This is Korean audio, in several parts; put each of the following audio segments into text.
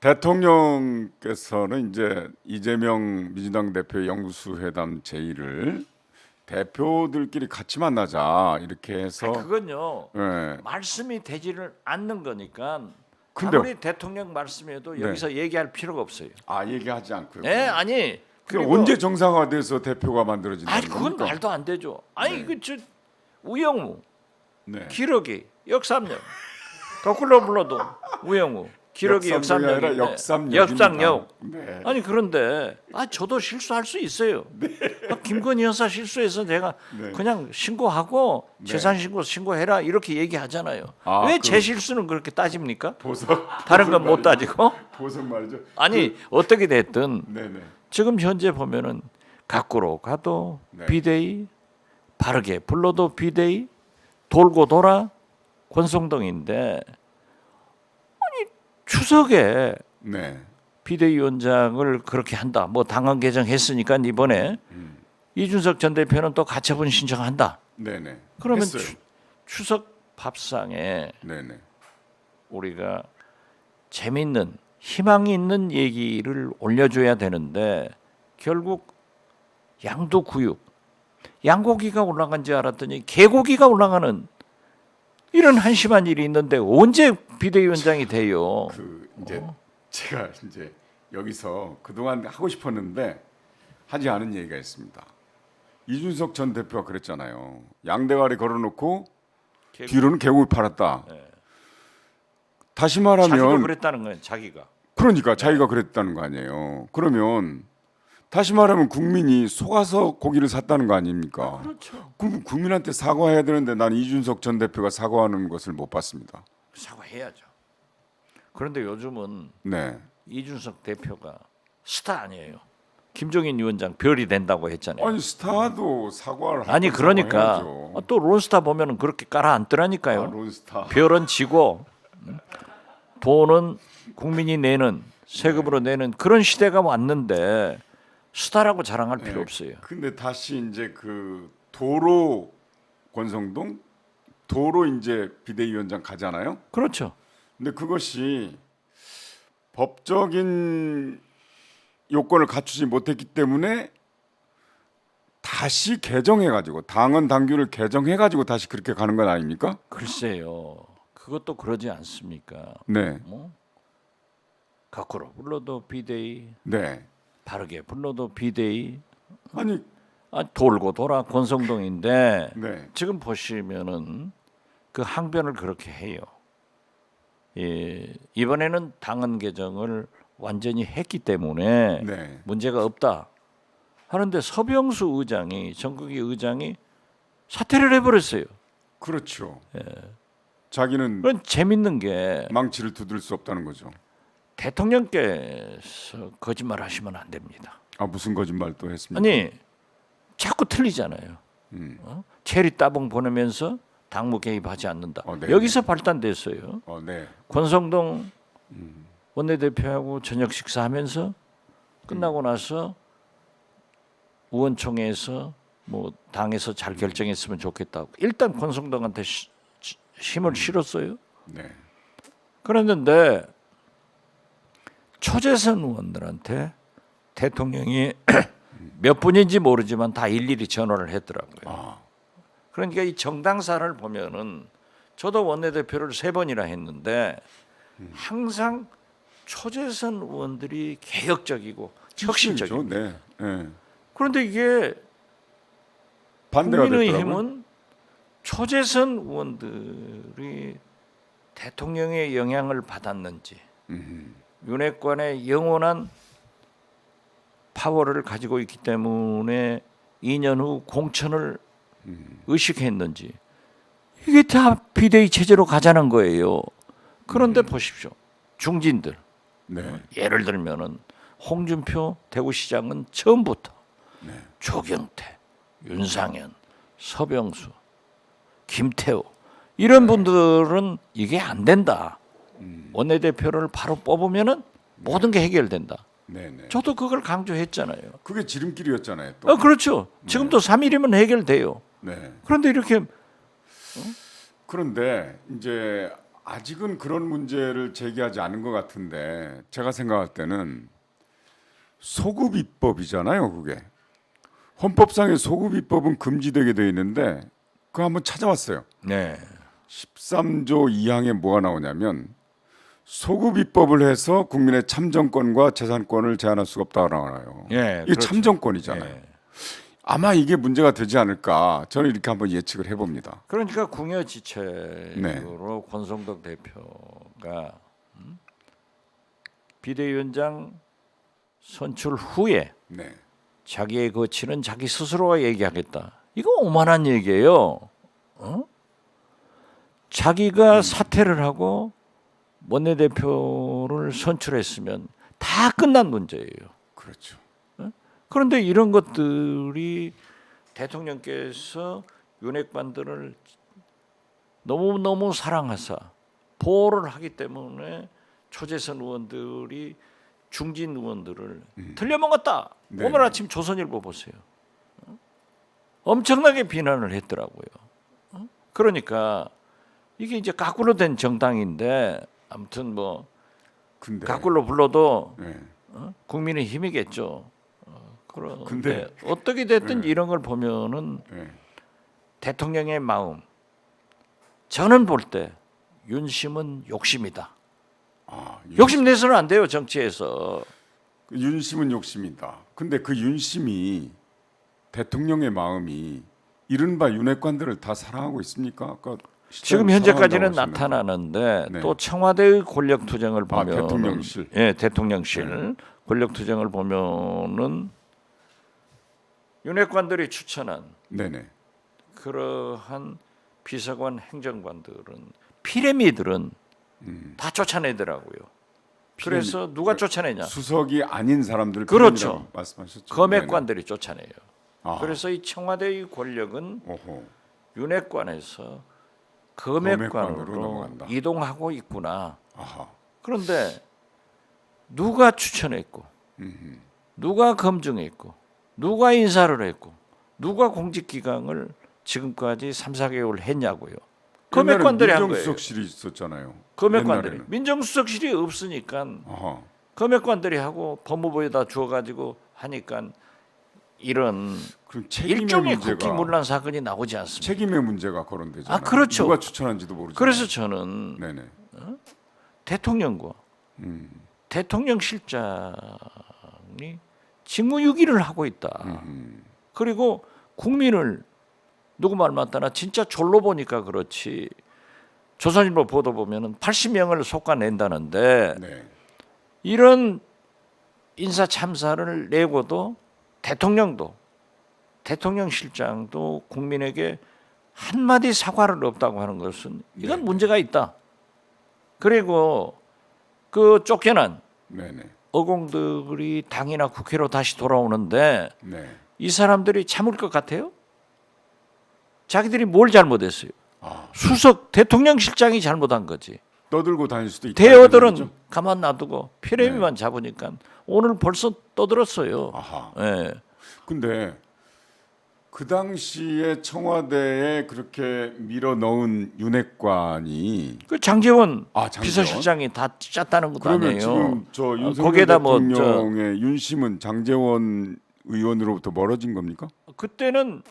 대통령께서는 이제 이재명 민주당 대표의 영수회담 제의를 대표들끼리 같이 만나자 이렇게 해서 그건요. 예. 말씀이 되지를 않는 거니까 근데- 아무리 대통령 말씀해도 네. 여기서 얘기할 필요가 없어요. 얘기하지 않고요. 네, 아니. 그럼 그리고 언제 정상화돼서 대표가 만들어진다는 아니 그건 겁니까? 말도 안 되죠. 아니 저 우영우, 네. 기러기, 역삼역, 거꾸로 불러도 우영우, 기러기, 역삼역이 아니라 역삼역, 역삼역입니다. 역삼역. 네. 아니 그런데 저도 실수할 수 있어요. 김건희 여사 실수해서 내가 네. 그냥 신고하고 네. 재산 신고해라 이렇게 얘기하잖아요. 아, 왜 그- 제 실수는 그렇게 따집니까? 보석 다른 건 못 따지고? 보석 말이죠. 아니 어떻게 됐든 네네. 지금 현재 보면은 밖으로 가도 네. 비대위, 바르게 불러도 비대위, 돌고 돌아 권성동인데 아니 추석에 네. 비대위원장을 그렇게 한다. 뭐 당헌 개정했으니까 이번에 이준석 전 대표는 또 가처분 신청한다. 네네. 그러면 했어요. 추석 밥상에 네네. 우리가 재밌는 희망이 있는 얘기를 올려줘야 되는데 결국 양도구육, 양고기가 올라간 줄 알았더니 개고기가 올라가는 이런 한심한 일이 있는데 언제 비대위원장이 돼요? 그 이제 제가 이제 여기서 그동안 하고 싶었는데 하지 않은 얘기가 있습니다. 이준석 전 대표가 그랬잖아요. 양대가리 걸어놓고 뒤로는 개고기 팔았다. 다시 자기가 말하면 그랬다는 거예요. 자기가. 그러니까 자기가 그랬다는 거 아니에요. 그러면 다시 말하면 국민이 속아서 고기를 샀다는 거 아닙니까? 그렇죠. 그럼 국민한테 사과해야 되는데 난 이준석 전 대표가 사과하는 것을 못 봤습니다. 사과해야죠. 그런데 요즘은 네. 이준석 대표가 스타 아니에요. 김종인 위원장 별이 된다고 했잖아요. 아니 스타도 사과를 아니 하고 그러니까 사과해야죠. 또 론스타 보면은 그렇게 깔아 아, 앉더라니까요. 론스타. 별은 지고 돈은 국민이 내는 세금으로 내는 그런 시대가 왔는데 스타라고 자랑할 필요 없어요. 근데 다시 이제 그 도로 권성동 도로 이제 비대위원장 가잖아요. 그렇죠. 근데 그것이 법적인 요건을 갖추지 못했기 때문에 다시 개정해가지고 당헌 당규를 개정해가지고 다시 그렇게 가는 건 아닙니까? 글쎄요. 그것도 그러지 않습니까? 네, 거꾸로 불러도 비대위, 네. 바르게 불러도 비대위, 아니, 돌고 돌아 권성동인데 네, 지금 보시면은 그 항변을 그렇게 해요. 이번에는 당헌 개정을 완전히 했기 때문에 네. 문제가 없다 하는데 서병수 의장이 전국위 의장이 사퇴를 해버렸어요. 그렇죠. 자기는 그건 재밌는 게 망치를 두들 수 없다는 거죠. 대통령께서 거짓말하시면 안 됩니다. 아 무슨 거짓말 또 했습니까? 아니 자꾸 틀리잖아요. 체리 따봉 보내면서 당무 개입하지 않는다. 네. 여기서 발단됐어요. 네, 권성동 원내대표하고 저녁 식사하면서 끝나고 나서 의원총회에서 뭐 당에서 잘 결정했으면 좋겠다고 일단 권성동한테 힘을 실었어요. 네, 그랬는데 초재선 의원들한테 대통령이 몇 분인지 모르지만 다 일일이 전화를 했더라고요. 그러니까 이 정당사를 보면은 저도 원내대표를 3번이나 했는데 항상 초재선 의원들이 개혁적이고 혁신적이고 네, 네. 그런데 이게 반대가 됐더라고요. 국민의힘은 초재선 의원들이 대통령의 영향을 받았는지 윤핵관의 영원한 파워를 가지고 있기 때문에 2년 후 공천을 의식했는지 이게 다 비대위 체제로 가자는 거예요. 그런데 보십시오. 중진들 네, 예를 들면은 홍준표 대구시장은 처음부터 조경태, 윤상현, 서병수, 김태호 이런 분들은 이게 안 된다. 원내대표를 바로 뽑으면은 모든 게 해결된다. 네, 네. 저도 그걸 강조했잖아요. 그게 지름길이었잖아요. 또. 그렇죠. 지금도 3일이면 해결돼요. 네. 그런데 이렇게 그런데 이제 아직은 그런 문제를 제기하지 않은 것 같은데 제가 생각할 때는 소급 입법이잖아요. 그게 헌법상의 소급 입법은 금지되게 돼 있는데 그거 한번 찾아왔어요. 네. 13조 2항에 뭐가 나오냐면 소급 입법을 해서 국민의 참정권과 재산권을 제한할 수가 없다고 나와요. 예, 이게 그렇죠. 참정권이잖아요. 예. 아마 이게 문제가 되지 않을까 저는 이렇게 한번 예측을 해봅니다. 그러니까 궁여지책으로 네. 권성동 대표가 비대위원장 선출 후에 네, 자기의 거취는 자기 스스로가 얘기하겠다. 이거 오만한 얘기예요. 자기가 사퇴를 하고 원내대표를 선출했으면 다 끝난 문제예요. 그렇죠. 그런데 이런 것들이 대통령께서 윤핵관들을 너무너무 사랑하사 보호를 하기 때문에 초재선 의원들이 중진 의원들을 틀려먹었다. 네. 오늘 아침 조선일보 보세요. 엄청나게 비난을 했더라고요. 그러니까 이게 이제 가꾸로 된 정당인데 아무튼 뭐 근데 가꾸로 불러도 네. 국민의 힘이겠죠. 그런데 근데 어떻게 됐든 이런 걸 보면은 네. 대통령의 마음 저는 볼 때 윤심은 욕심이다. 아, 욕심 내서는 안 돼요 정치에서. 그 윤심은 욕심이다. 근데 그 윤심이 대통령의 마음이 이른바 윤핵관들을 다 사랑하고 있습니까? 아까 지금 시장님 현재까지는 사랑한다고 나타나는데 네. 또 청와대의 권력 투쟁을 아, 보면 대통령실. 예, 대통령실 권력 투쟁을 보면은 윤핵관들이 추천한 네네. 그러한 비서관 행정관들은 피레미들은 다 쫓아내더라고요. 그래서 누가 쫓아내냐? 수석이 아닌 사람들 그렇죠. 표현이라고 말씀하셨죠. 검핵관들이 쫓아내요. 아. 그래서 이 청와대의 권력은 오호. 윤핵관에서 검핵관으로 검핵관으로 넘어간다. 이동하고 있구나. 아하. 그런데 누가 추천했고, 누가 검증했고, 누가 인사를 했고, 누가 공직기강을 지금까지 3, 4개월 했냐고요. 검핵관들이 한 거예요. 민정수석실이 있었잖아요. 검핵관들이. 옛날에는. 민정수석실이 없으니까 아하. 검핵관들이 하고 법무부에다 주어가지고 하니까 이런 그럼 책임의 일종의 문제가 국기문란 사건이 나오지 않습니까? 책임의 문제가 거론되잖아요. 아, 그렇죠. 누가 추천한지도 모르죠. 그래서 저는 네네. 대통령과 대통령실장이 직무유기를 하고 있다. 그리고 국민을 누구 말 맞다나 진짜 졸로 보니까 그렇지. 조선일보 보도 보면은 80명을 솎아낸다는데 네. 이런 인사 참사를 내고도 대통령도 대통령실장도 국민에게 한마디 사과를 없다고 하는 것은 이건 문제가 있다. 그리고 그 쫓겨난 네네. 어공들이 당이나 국회로 다시 돌아오는데 네. 이 사람들이 참을 것 같아요? 자기들이 뭘 잘못했어요? 아. 수석 대통령실장이 잘못한 거지. 떠들고 다닐 수도 있다. 대어들은 가만 놔두고 피레미만 잡으니까 오늘 벌써 떠들었어요. 아하. 예. 근데 그 당시에 청와대에 그렇게 밀어 넣은 윤핵관이 그 장제원 아, 장제원? 비서실장이 다 짰다는 것도 그러면 아니에요. 지금 저 윤석열 거기에다 뭐 대통령의 윤심은 장제원 의원으로부터 멀어진 겁니까? 그때는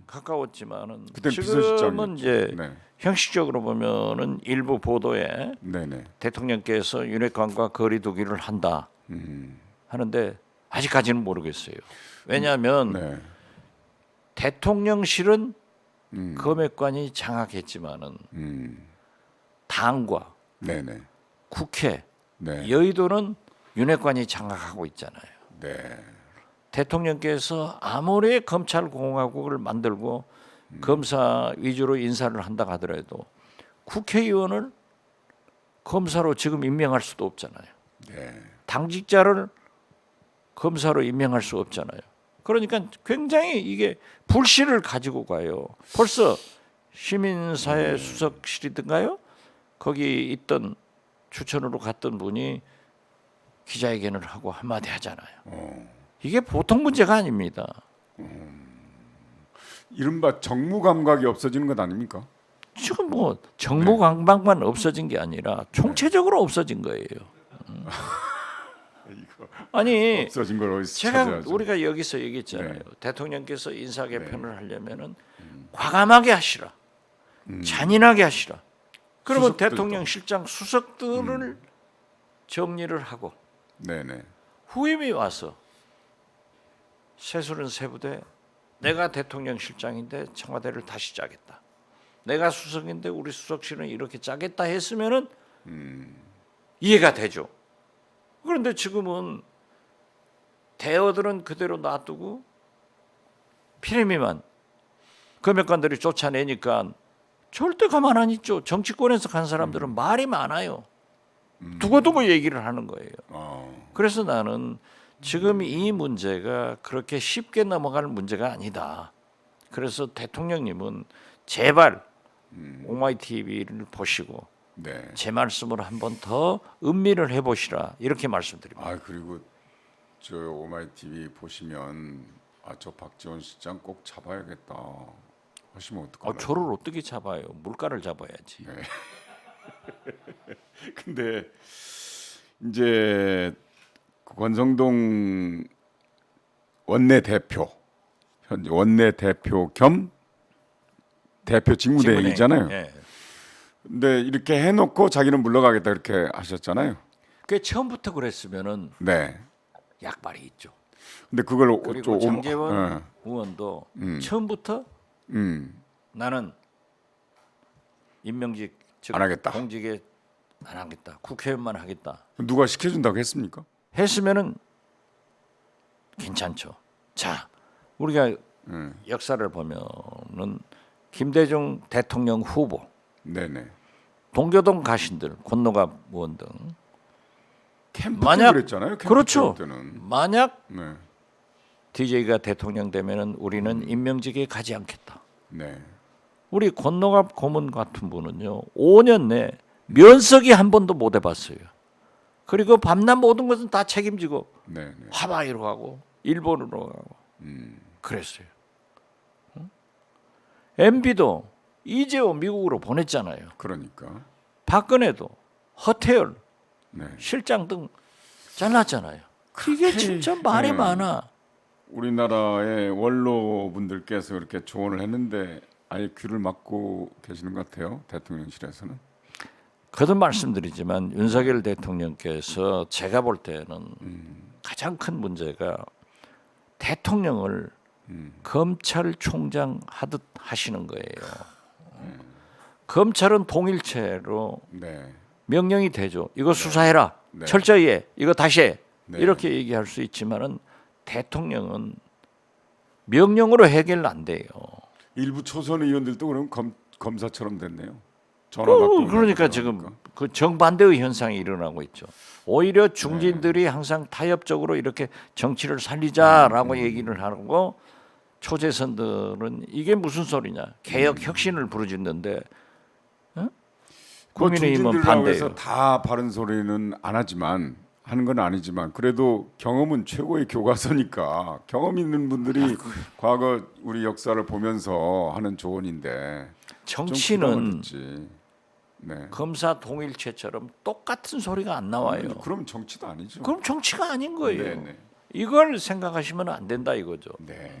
가까웠지만은 그때 지금은 비서실장이었죠. 이제 네. 형식적으로 보면은 일부 보도에 네네. 대통령께서 윤핵관과 거리두기를 한다 하는데 아직까지는 모르겠어요. 왜냐하면 네. 대통령실은 검핵관이 장악했지만은 당과 네네. 국회, 네. 여의도는 윤핵관이 장악하고 있잖아요. 네. 대통령께서 아무리 검찰공화국을 만들고 검사 위주로 인사를 한다 하더라도 국회의원을 검사로 지금 임명할 수도 없잖아요. 네. 당직자를 검사로 임명할 수 없잖아요. 그러니까 굉장히 이게 불씨를 가지고 가요. 벌써 시민사회 수석실이든가요? 거기 있던 추천으로 갔던 분이 기자회견을 하고 한마디 하잖아요. 이게 보통 문제가 아닙니다. 이른바 정무 감각이 없어지는 것 아닙니까? 지금 뭐 정무강방만 없어진 게 아니라 총체적으로 없어진 거예요. 이거 아니 없어진 걸 어디서 제가 찾아야죠? 우리가 여기서 얘기했잖아요. 네. 대통령께서 인사 개편을 하려면은 과감하게 하시라, 잔인하게 하시라. 그러면 수석들도. 대통령 실장 수석들을 정리를 하고 네네. 후임이 와서 세술은 세부대 내가 대통령 실장인데 청와대를 다시 짜겠다. 내가 수석인데 우리 수석실은 이렇게 짜겠다 했으면은 이해가 되죠. 그런데 지금은 대어들은 그대로 놔두고 피레미만 검역관들이 쫓아내니까 절대 가만 안 있죠. 정치권에서 간 사람들은 말이 많아요. 두고두고 얘기를 하는 거예요. 그래서 나는 지금 이 문제가 그렇게 쉽게 넘어갈 문제가 아니다. 그래서 대통령님은 제발 오마이TV를 보시고 네. 제 말씀을 한 번 더 음미를 해보시라 이렇게 말씀드립니다. 아 그리고 저 오마이TV 보시면 저 박지원 실장 꼭 잡아야겠다 하시면 어떡하나요? 저를 어떻게 잡아요? 물가를 잡아야지. 네. 근데 이제 권성동 원내대표 현재 원내대표 겸 대표 직무대행이잖아요. 예. 근데 이렇게 해놓고 자기는 물러가겠다 그렇게 하셨잖아요. 그 처음부터 그랬으면은 네. 약발이 있죠. 근데 그걸 그리고 장제원 의원도 처음부터 나는 임명직 즉 안 하겠다. 공직에 안 하겠다. 국회의원만 하겠다. 누가 시켜준다고 했습니까? 했으면은 괜찮죠. 자, 우리가 역사를 보면은 김대중 대통령 후보, 네네. 동교동 가신들, 권노갑 의원 등 캠프 만약- 때 그랬잖아요. 캠프 그렇죠. 때는. 만약 네. DJ가 대통령 되면은 우리는 임명직에 가지 않겠다. 네. 우리 권노갑 고문 같은 분은요 5년 내 면석이 한 번도 못 해봤어요. 그리고 밤낮 모든 것은 다 책임지고 네. 네. 하와이로 가고 일본으로 가고 그랬어요. MB도 이재호 미국으로 보냈잖아요. 그러니까. 박근혜도 허태열 네. 실장 등 잘랐잖아요. 이게 진짜 말이 많아. 우리나라의 원로 분들께서 이렇게 조언을 했는데 아예 귀를 막고 계시는 것 같아요. 대통령실에서는. 거듭 말씀드리지만 윤석열 대통령께서 제가 볼 때는 가장 큰 문제가 대통령을 검찰총장 하듯 하시는 거예요. 검찰은 동일체로 네. 명령이 되죠. 이거 수사해라. 네. 철저히 해. 이거 다시 해. 네. 이렇게 얘기할 수 있지만은 대통령은 명령으로 해결 안 돼요. 일부 초선 의원들도 그럼 검사처럼 됐네요. 전화 받고 그러니까 지금 그 정반대의 현상이 일어나고 있죠. 오히려 중진들이 항상 타협적으로 이렇게 정치를 살리자라고 얘기를 하고 초재선들은 이게 무슨 소리냐. 개혁 혁신을 부르짖는데 국민의힘은 반대예요. 해서 다 바른 소리는 안 하지만 하는 건 아니지만 그래도 경험은 최고의 교과서니까 경험 있는 분들이 과거 우리 역사를 보면서 하는 조언인데 정치는 좀 부담을 네. 검사 동일체처럼 똑같은 소리가 안 나와요. 그럼 정치도 아니죠. 그럼 정치가 아닌 거예요. 네, 네. 이걸 생각하시면 안 된다 이거죠. 네.